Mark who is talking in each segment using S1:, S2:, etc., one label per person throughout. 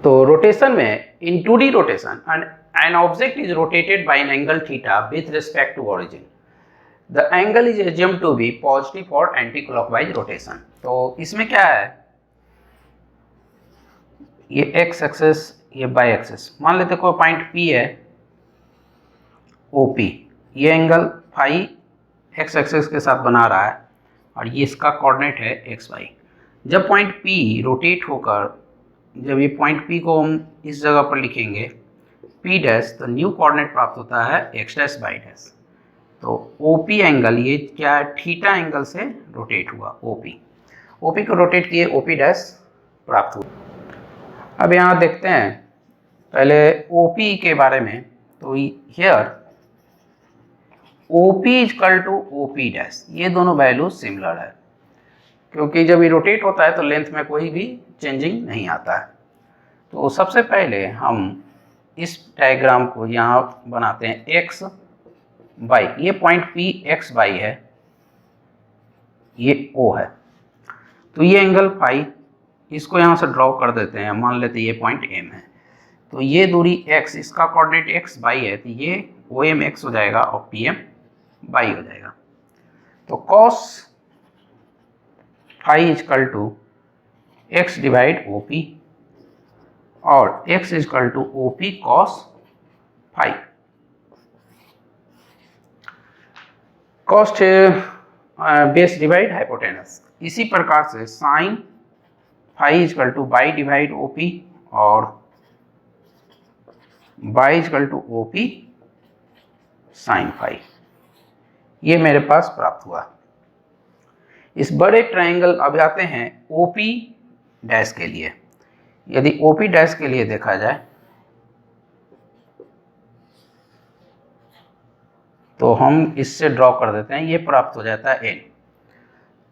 S1: तो रोटेशन में इन 2D rotation an object is rotated by an angle theta with respect to origin. The angle is assumed to be positive for anti-clockwise rotation. तो इसमें क्या है, ये x axis ये y axis, मान लेते कोई पॉइंट P है OP, ये एंगल फाई x एक्सिस के साथ बना रहा है और ये इसका कोऑर्डिनेट है xy। जब पॉइंट P रोटेट होकर, जब ये पॉइंट P को हम इस जगह पर लिखेंगे P डैश, तो न्यू कोऑर्डिनेट प्राप्त होता है x डैश y डैश। तो OP एंगल ये क्या है, थीटा एंगल से रोटेट हुआ, OP को रोटेट किए OP डैश प्राप्त हुआ। अब यहाँ देखते हैं पहले OP के बारे में। तो here OP equal to OP dash, ये दोनों वैल्यू सिमिलर है क्योंकि जब ये रोटेट होता है तो लेंथ में कोई भी चेंजिंग नहीं आता है। तो सबसे पहले हम इस डायग्राम को यहाँ बनाते हैं x y, ये पॉइंट P x y है, ये O है, तो ये एंगल फाई, इसको यहाँ से ड्रॉ कर देते हैं, मान लेते हैं ये पॉइंट M है। तो ये दूरी x, इसका कोऑर्डिनेट x y है, तो ये OM x हो जाएगा और PM y हो जाएगा। तो cos phi equal to x divide OP और x is equal to OP cos phi. Cos base divide hypotenuse. इसी प्रकार से sine phi equal to y divide OP और y is equal to OP sine phi, ये मेरे पास प्राप्त हुआ। इस बड़े ट्रायंगल अब आते हैं OP डैश के लिए। यदि OP डैश के लिए देखा जाए तो हम इससे ड्रॉ कर देते हैं, ये प्राप्त हो जाता है N।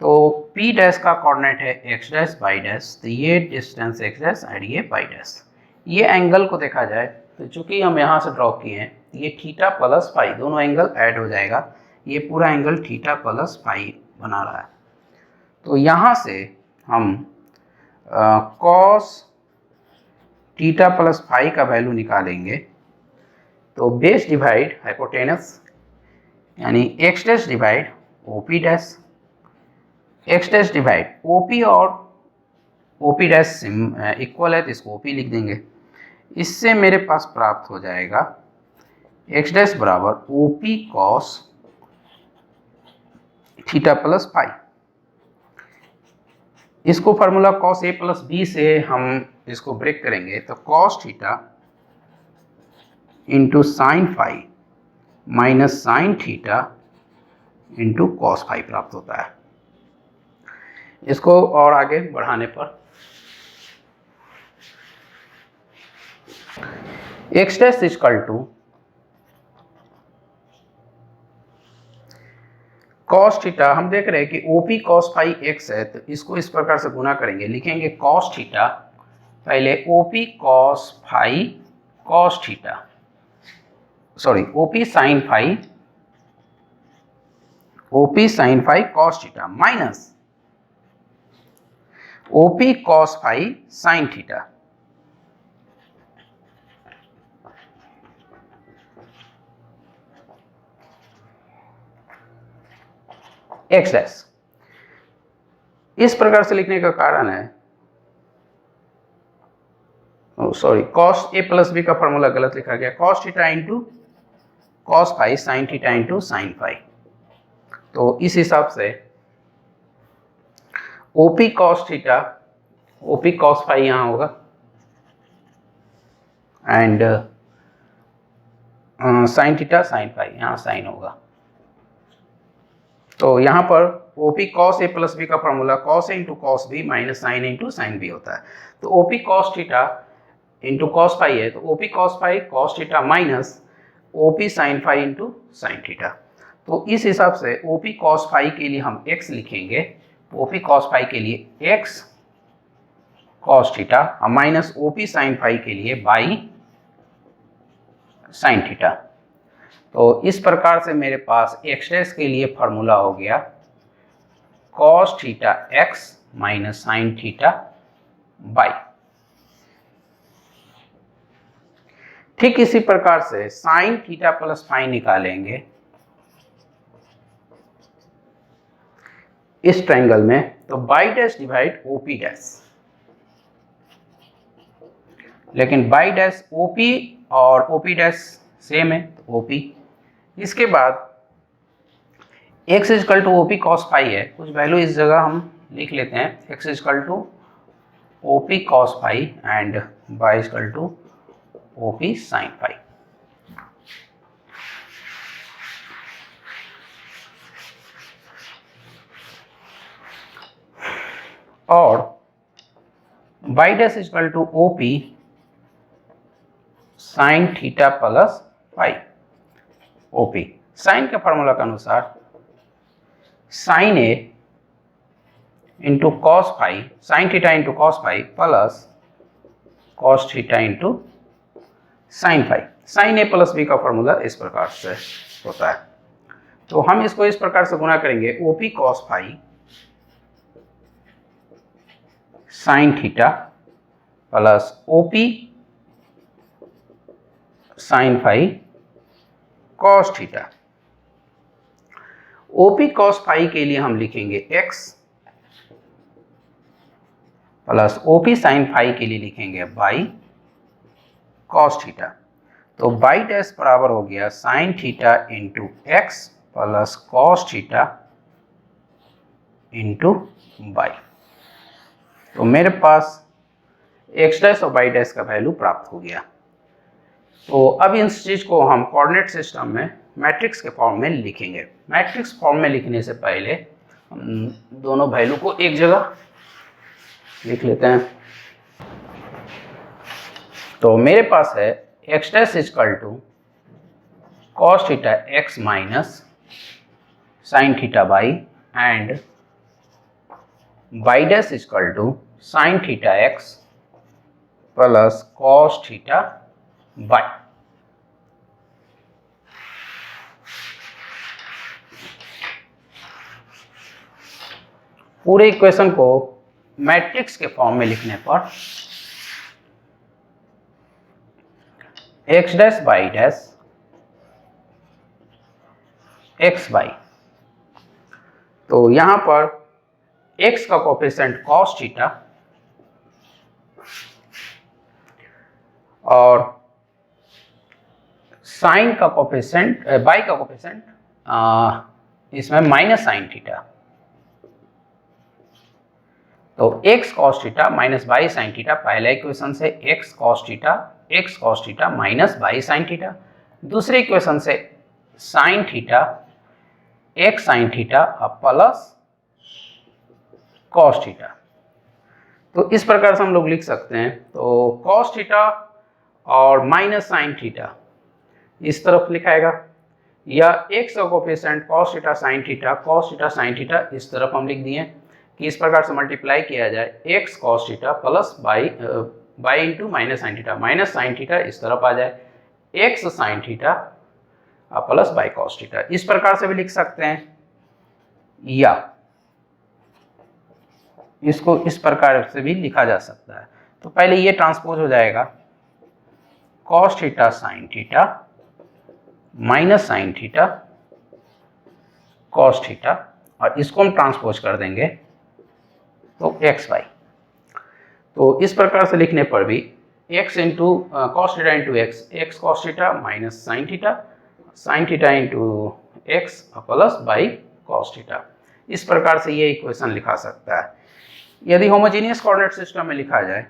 S1: तो P डैश का कोऑर्डिनेट है x डैश y डैश, तो ये डिस्टेंस x डैश और ये y डैश। ये एंगल को देखा जाए तो चूंकि हम यहाँ से ड्रॉ किए हैं, ये थीटा प्लस फाई, दोनों एंगल ऐड हो जाएगा, ये पूरा एंगल थीटा प्लस फाई बना रहा है। तो यहाँ से हम कॉस थीटा प्लस फाई का वैल्यू निकालेंगे। तो बेस डिवाइड हाइपोटेनस यानी x dash divide OP dash, x dash divide OP और OP डैश इक्वल है तो इसको OP लिख देंगे। इससे मेरे पास प्राप्त हो जाएगा x डैश बराबर OP cos theta plus phi. इसको formula cos A plus B से हम इसको ब्रेक करेंगे तो cos theta into sine phi minus sine theta into cos phi प्राप्त होता है। इसको और आगे बढ़ाने पर x dash equal to cos theta, हम देख रहे हैं कि OP कॉस फाई x है, तो इसको इस प्रकार से गुना करेंगे, लिखेंगे कॉस थीटा, पहले OP cos phi cos theta, sorry OP sine phi, OP sine phi cos theta minus OP cos phi sine theta. x dash इस प्रकार से लिखने का कारण है, sorry cos A plus B का फॉर्मूला गलत लिखा गया, cos theta into cos phi sine theta into sine phi. तो इस हिसाब से OP cos theta, OP cos phi यहाँ होगा and sine theta sine phi, यहाँ साइन होगा। तो यहाँ पर OP cos A plus B का formula cos A into cos B minus sine into sine B होता है। तो OP cos theta into cos phi है, तो OP cos phi cos theta minus OP sine phi into sine theta. तो इस हिसाब से OP cos फाई के लिए हम x लिखेंगे, OP cos फाई के लिए x cos theta minus OP sine phi के लिए y साइन थीटा। तो इस प्रकार से मेरे पास x डैश के लिए फार्मूला हो गया cos theta x minus sine theta y। ठीक इसी प्रकार से साइन थीटा प्लस फाई निकालेंगे इस ट्रायंगल में, तो y dash divide OP dash, लेकिन बाई डैश ओपी और ओपी डैश सेम है तो ओपी। इसके बाद x is equal to OP cos phi है, कुछ वैल्यू इस जगह हम लिख लेते हैं, x is equal to OP cos phi and y is equal to OP sine phi. और y dash is equal to OP sine theta plus phi. OP sine के फॉर्मूला के अनुसार sine A into cos phi, sine theta into cos phi plus cos theta into sine phi. Sine A plus B का formula इस प्रकार से होता है। तो हम इसको इस प्रकार से गुणा करेंगे, OP cos phi sine theta plus OP sine phi cos theta. OP cos phi के लिए हम लिखेंगे x plus OP sine phi के लिए लिखेंगे y कॉस थीटा। तो y डैश बराबर हो गया sine theta into x plus cos theta into y। तो मेरे पास x डैश और y डैश का वैल्यू प्राप्त हो गया। तो अब इस चीज को हम कोऑर्डिनेट सिस्टम में मैट्रिक्स के फॉर्म में लिखेंगे। मैट्रिक्स फॉर्म में लिखने से पहले हम दोनों वैल्यू को एक जगह लिख लेते हैं। तो मेरे पास है x dash is equal to cos theta x minus sine theta y and y dash is equal to sine theta x plus cos theta y। पूरे इक्वेशन को मैट्रिक्स के फॉर्म में लिखने पर x dash y dash x y, तो यहां पर x का कोफिशिएंट कॉस थीटा और साइन का कोफिशिएंट y का कोफिशिएंट इसमें माइनस साइन थीटा। तो x cos theta minus y sine theta, पहले इक्वेशन से x cos theta minus y sine theta. दूसरे इक्वेशन से sign theta x sign theta plus cos theta. तो इस प्रकार से हम लोग लिख सकते हैं। तो कॉस थीटा और माइनस साइन थीटा इस तरफ लिखाएगा, या x का coefficient cos theta sine theta इस तरफ हम लिख दिए कि इस प्रकार से मल्टीप्लाई किया जाए x cos theta plus y into minus sine theta इस तरफ आ जाए x sign theta plus y cos theta. इस प्रकार से भी लिख सकते हैं, या इसको इस प्रकार से भी लिखा जा सकता है। तो पहले ये ट्रांसपोज हो जाएगा cos theta sine theta minus sine theta cos theta, और इसको हम ट्रांसपोज कर देंगे तो एक्स वाई। तो इस प्रकार से लिखने पर भी x into cos theta into x cos theta minus sine theta into x plus by cos theta, इस प्रकार से ये इक्वेशन लिखा सकता है। यदि होमोजेनियस कोऑर्डिनेट सिस्टम में लिखा जाए,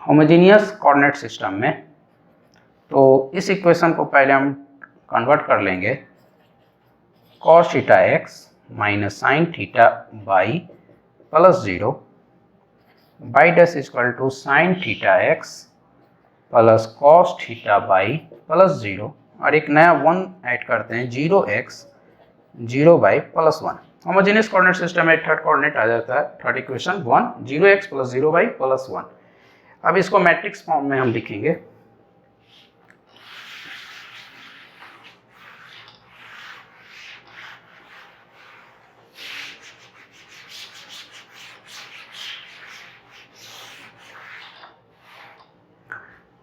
S1: होमोजेनियस कोऑर्डिनेट सिस्टम में, तो इस इक्वेशन को पहले हम कन्वर्ट कर लेंगे cos theta x minus sine theta y plus 0 y dash equal to sine theta x plus cos theta y plus 0, और एक नया 1 ऐड करते हैं 0x 0 by plus 1। Homogeneous coordinate system में थर्ड कोऑर्डिनेट आ जाता है, third equation 1 0x plus 0 by plus 1। अब इसको मैट्रिक्स फॉर्म में हम लिखेंगे।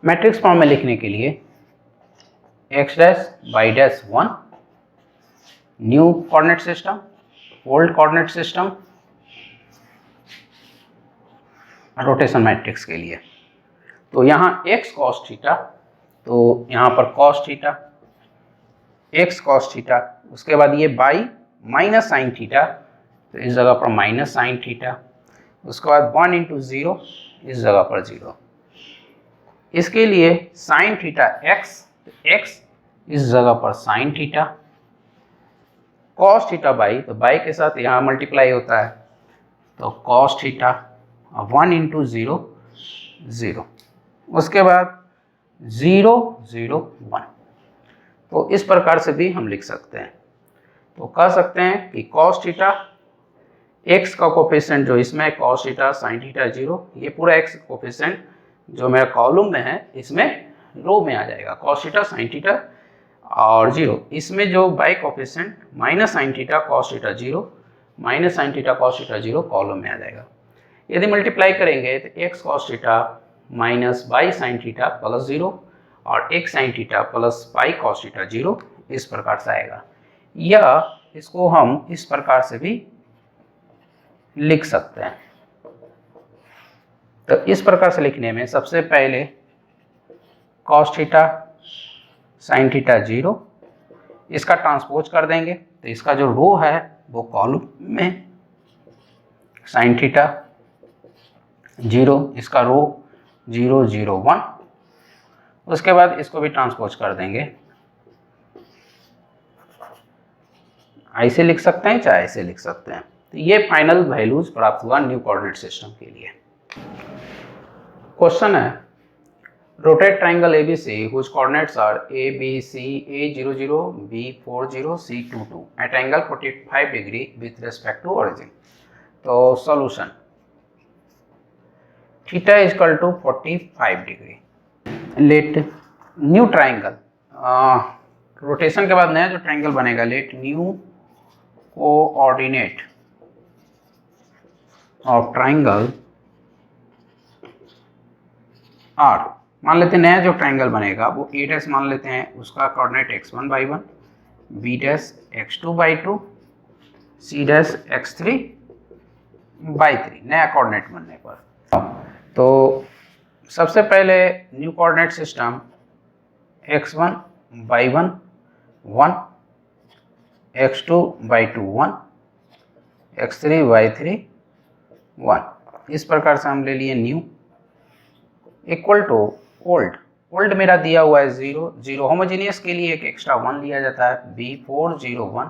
S1: मैट्रिक्स फॉर्म में लिखने के लिए x dash y dash 1, new coordinate system, old coordinate system, rotation matrix के लिए। तो यहाँ x cos थीटा, तो यहाँ पर cos theta, x cos theta, उसके बाद ये y माइनस साइन थीटा, तो इस जगह पर माइनस साइन थीटा, उसके बाद 1 इंटू 0, इस जगह पर 0। इसके लिए साइन थीटा x, x इस जगह पर sine theta, cos theta y, तो y के साथ यहाँ मल्टीप्लाई होता है, तो cos थीटा 1 इंटू 0, 0, उसके बाद 0 0 1। तो इस प्रकार से भी हम लिख सकते हैं। तो कह सकते हैं कि cos थीटा x का कोफिशिएंट जो इसमें cos थीटा sin थीटा 0, ये पूरा x कोफिशिएंट जो मेरा कॉलम में है इसमें रो में आ जाएगा, cos थीटा sin थीटा और 0। इसमें जो y coefficient minus sine theta cos theta 0 minus sine theta cos theta 0 column में आ जाएगा। यदि मल्टीप्लाई करेंगे तो x cos theta minus y sine theta plus 0 और x sign theta plus y cos theta 0 इस प्रकार से आएगा, या इसको हम इस प्रकार से भी लिख सकते हैं। तो इस प्रकार से लिखने में सबसे पहले cos थीटा sin थीटा 0, इसका ट्रांसपोज कर देंगे, तो इसका जो रो है वो कॉलम में sin थीटा 0, इसका रो 0 0 1, उसके बाद इसको भी ट्रांसपोज कर देंगे, ऐसे लिख सकते हैं चाहे ऐसे लिख सकते हैं। तो ये फाइनल वैल्यूज प्राप्त हुआ न्यू कोऑर्डिनेट सिस्टम के लिए। क्वेश्चन है, rotate triangle ABC whose coordinates are A, B, C, A00, B40, C22 at angle 45 degree with respect to origin। तो solution, theta is equal to 45 degree. Let new triangle, rotation के बाद नया जो triangle बनेगा, let new coordinate of triangle R, मान लेते हैं नया जो ट्राइंगल बनेगा वो A डैश मान लेते हैं, उसका coordinate x1 y 1, B dash x2 y 2, C dash x3 y 3, नया कोऑर्डिनेट बनने पर। तो सबसे पहले new coordinate system x1 y 1 1, x2 y 2 1, x3 y 3 1, इस प्रकार से हम ले लिए new, equal to old. Old मेरा दिया हुआ है 0 0, होमोजीनियस के लिए एक एक्स्ट्रा 1 लिया जाता है, B401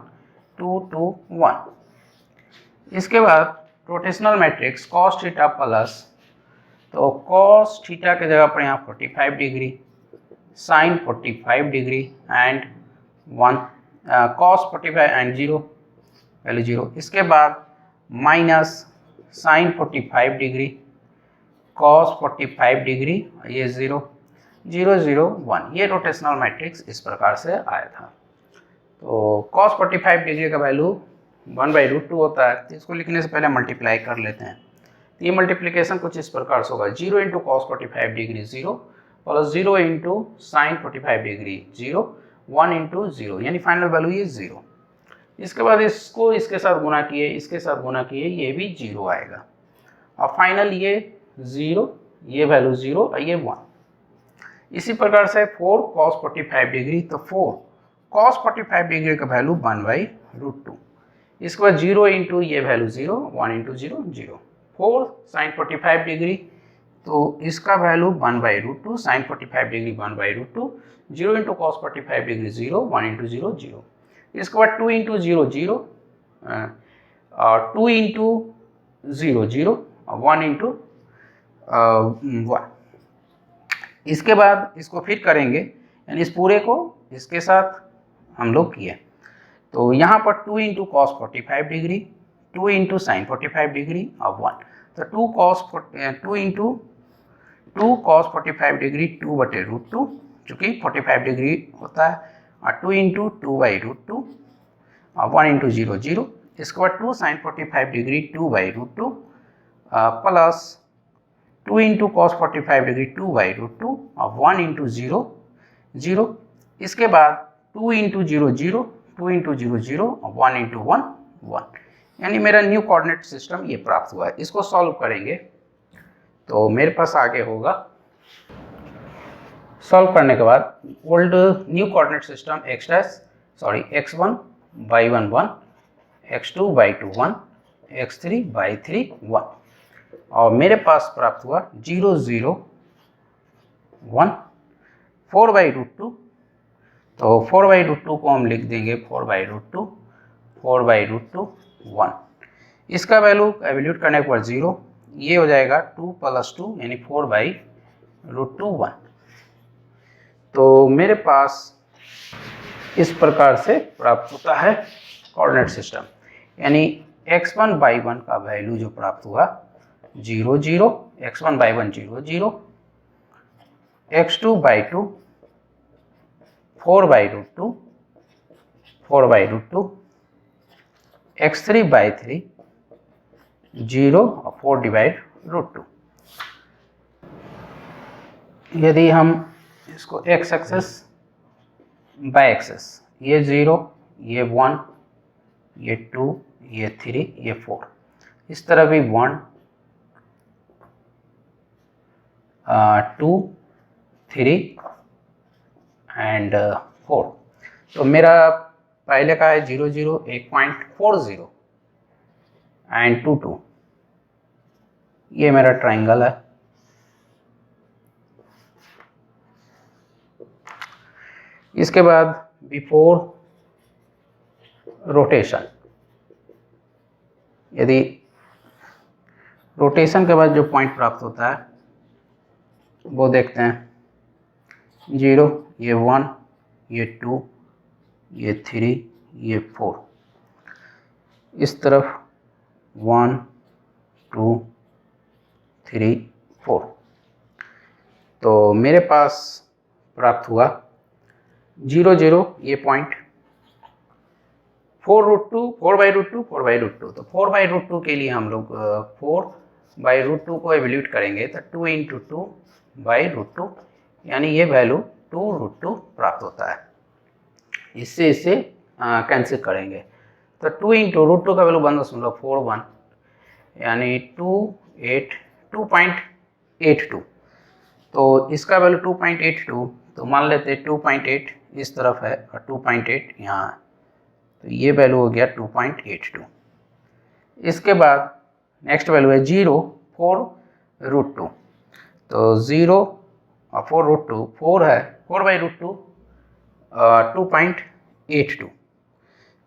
S1: 2 2 1। इसके बाद rotational matrix cos theta plus, तो cos थीटा के जगह पर यहाँ 45 degree, sin 45 degree and 1, cos 45 and 0 value 0। इसके बाद minus sin 45 degree, cos 45 degree, ये 0 0 0 1, ये रोटेशनल मैट्रिक्स इस प्रकार से आया था। तो cos 45 डिग्री का वैल्यू 1/√2 होता है, तो इसको लिखने से पहले मल्टीप्लाई कर लेते हैं। तो ये मल्टीप्लिकेशन कुछ इस प्रकार से होगा, 0 into cos 45 degree 0 plus 0 into sine 45 degree 0, 1 into 0, यानी फाइनल वैल्यू ये 0। इसके बाद इसको इसके साथ गुना किए, इसके साथ गुना किए, ये भी 0 आएगा, और फाइनल ये 0, ये वैल्यू 0 और ये 1। इसी प्रकार से 4 cos 45 डिग्री, तो 4 cos 45 डिग्री का वैल्यू 1/√2। इसके बाद 0 इंटू ये वैल्यू 0, 1 इंटू 0 0। 4 sin 45 डिग्री, तो इसका value 1/√2, sin 45 degree 1/√2, 0 into cos 45 degree 0, 1 into 0 0। इसके बाद 2 इंटू 0 0, 2 इंटू 0 0, 1 इंटू 1। इसके बाद इसको फिर करेंगे, यानी इस पूरे को इसके साथ हम लोग किए, तो यहाँ पर 2 into cos 45 degree, 2 into sine 45 degree और 1, तो 2 इंटू 2 कॉस 45 डिग्री 2/√2, चूँकि 45 डिग्री होता है, और 2 इंटू 2/√2 और 1 इंटू 0 0। इसके बाद 2 sine 45 degree 2/√2 plus 2 into cos 45 degree 2/√2 और 1 इंटू 0 0। इसके बाद 2 इंटू 0 0, 2 इंटू 0 0 और 1 इंटू 1 1, यानी मेरा न्यू कोऑर्डिनेट सिस्टम ये प्राप्त हुआ है। इसको सॉल्व करेंगे तो मेरे पास आगे होगा, सॉल्व करने के बाद old new coordinate system x1 by 1 1, x2 by 2 1, x3 by 3 1, और मेरे पास प्राप्त हुआ 0 0 1 4/√2। तो 4/√2 को हम लिख देंगे 4/√2 4/√2 1। इसका वैल्यू एवल्यूट करने के बाद 0, ये हो जाएगा 2 + 2 यानी 4/√2 1। तो मेरे पास इस प्रकार से प्राप्त होता है कोऑर्डिनेट सिस्टम, यानी x1 by 1 का वैल्यू जो प्राप्त हुआ 0 0, x1 by 1 0 0, x2 by 2 4/√2 4/√2, x3 by 3 0 और 4/√2। यदि हम इसको x एक्सेस बाय एक्सेस, ये 0, ये 1, ये 2, ये 3, ये 4, इस तरह भी 1 2 3 एंड 4। तो मेरा पहले का है 0 0 1.40 एंड 2 2, ये मेरा ट्राइंगल है। इसके बाद बिफोर रोटेशन, यदि रोटेशन के बाद जो पॉइंट प्राप्त होता है वो देखते हैं। 0, ये 1, ये 2, ये 3, ये 4, इस तरफ 1 2 3 4। तो मेरे पास प्राप्त हुआ 0 0, ये पॉइंट 4/√2 4/√2 तो 4/√2 के लिए हम लोग 4/√2 को एवल्यूट करेंगे तो 2 इंटू 2/√2, यानी ये वैल्यू 2√2 प्राप्त होता है। इससे कैंसिल करेंगे तो 2 इंटू √2 का वैल्यू 1.41, यानी 2.82। तो इसका वैल्यू 2.82, तो मान लेते 2.8 इस तरफ है और 2.8 यहाँ है, तो ये वैल्यू हो गया 2.82। इसके बाद नेक्स्ट वैल्यू है 0 4/√2, तो 0 और 4/√2 4 है, 4/√2 2.82,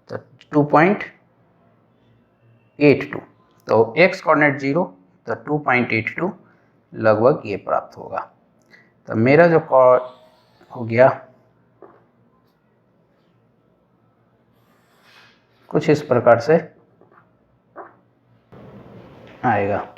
S1: तो 2.82, तो x कोऑर्डिनेट 0 तो 2.82 लगभग ये प्राप्त होगा। तो मेरा जो हो गया कुछ इस प्रकार से आएगा।